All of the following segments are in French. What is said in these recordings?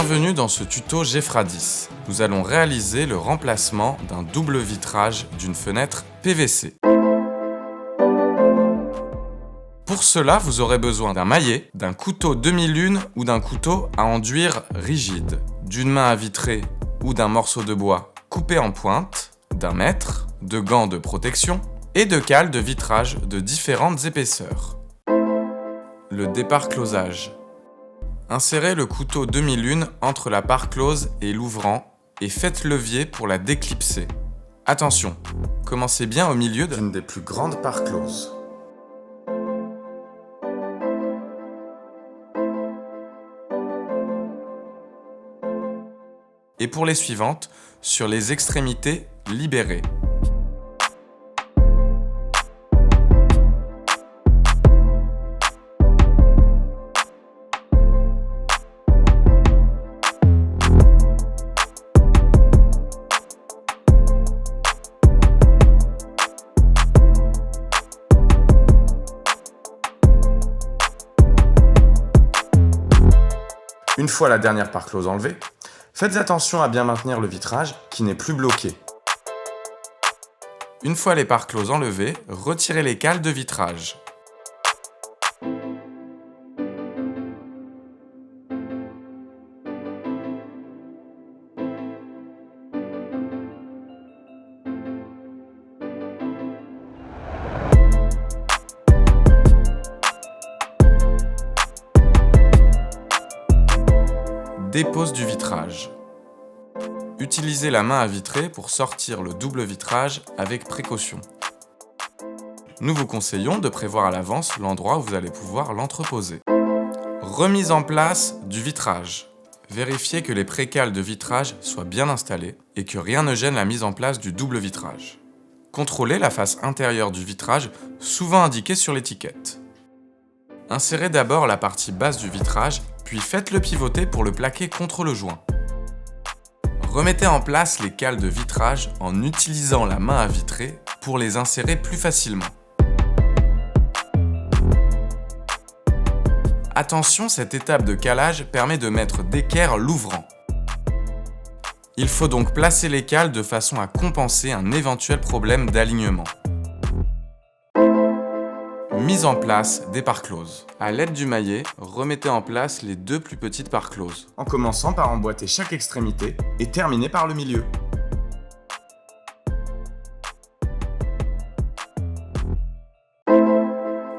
Bienvenue dans ce tuto Gefradis. Nous allons réaliser le remplacement d'un double vitrage d'une fenêtre PVC. Pour cela, vous aurez besoin d'un maillet, d'un couteau demi-lune ou d'un couteau à enduire rigide, d'une main à vitrer ou d'un morceau de bois coupé en pointe, d'un mètre, de gants de protection et de cales de vitrage de différentes épaisseurs. Le déparclosage. Insérez le couteau demi-lune entre la part close et l'ouvrant et faites levier pour la déclipser. Attention, commencez bien au milieu d'une des plus grandes parts closes. Et pour les suivantes, sur les extrémités libérées. Une fois la dernière part close enlevée, faites attention à bien maintenir le vitrage qui n'est plus bloqué. Une fois les parts closes enlevées, retirez les cales de vitrage. Dépose du vitrage. Utilisez la main à vitrer pour sortir le double vitrage avec précaution. Nous vous conseillons de prévoir à l'avance l'endroit où vous allez pouvoir l'entreposer. Remise en place du vitrage. Vérifiez que les précales de vitrage soient bien installées et que rien ne gêne la mise en place du double vitrage. Contrôlez la face intérieure du vitrage, souvent indiquée sur l'étiquette. Insérez d'abord la partie basse du vitrage, puis faites-le pivoter pour le plaquer contre le joint. Remettez en place les cales de vitrage en utilisant la main à vitrer pour les insérer plus facilement. Attention, cette étape de calage permet de mettre d'équerre l'ouvrant. Il faut donc placer les cales de façon à compenser un éventuel problème d'alignement. Mise en place des parts closes. À l'aide du maillet, remettez en place les deux plus petites parts closes, en commençant par emboîter chaque extrémité et terminer par le milieu.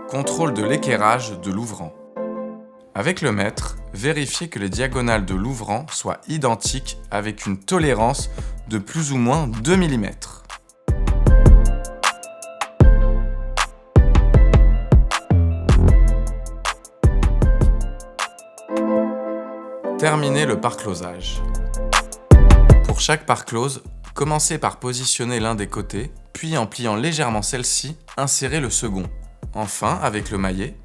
Contrôle de l'équerrage de l'ouvrant. Avec le mètre, vérifiez que les diagonales de l'ouvrant soient identiques avec une tolérance de plus ou moins 2 mm. Terminez le parclosage. Pour chaque part close, commencez par positionner l'un des côtés, puis en pliant légèrement celle-ci, insérez le second. Enfin, avec le maillet,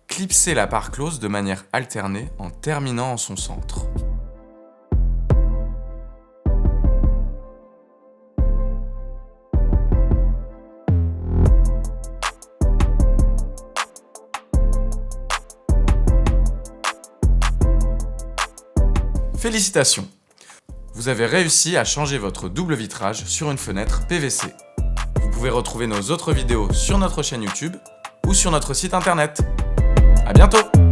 clipsez la part close de manière alternée en terminant en son centre. Félicitations! Vous avez réussi à changer votre double vitrage sur une fenêtre PVC. Vous pouvez retrouver nos autres vidéos sur notre chaîne YouTube ou sur notre site internet. À bientôt!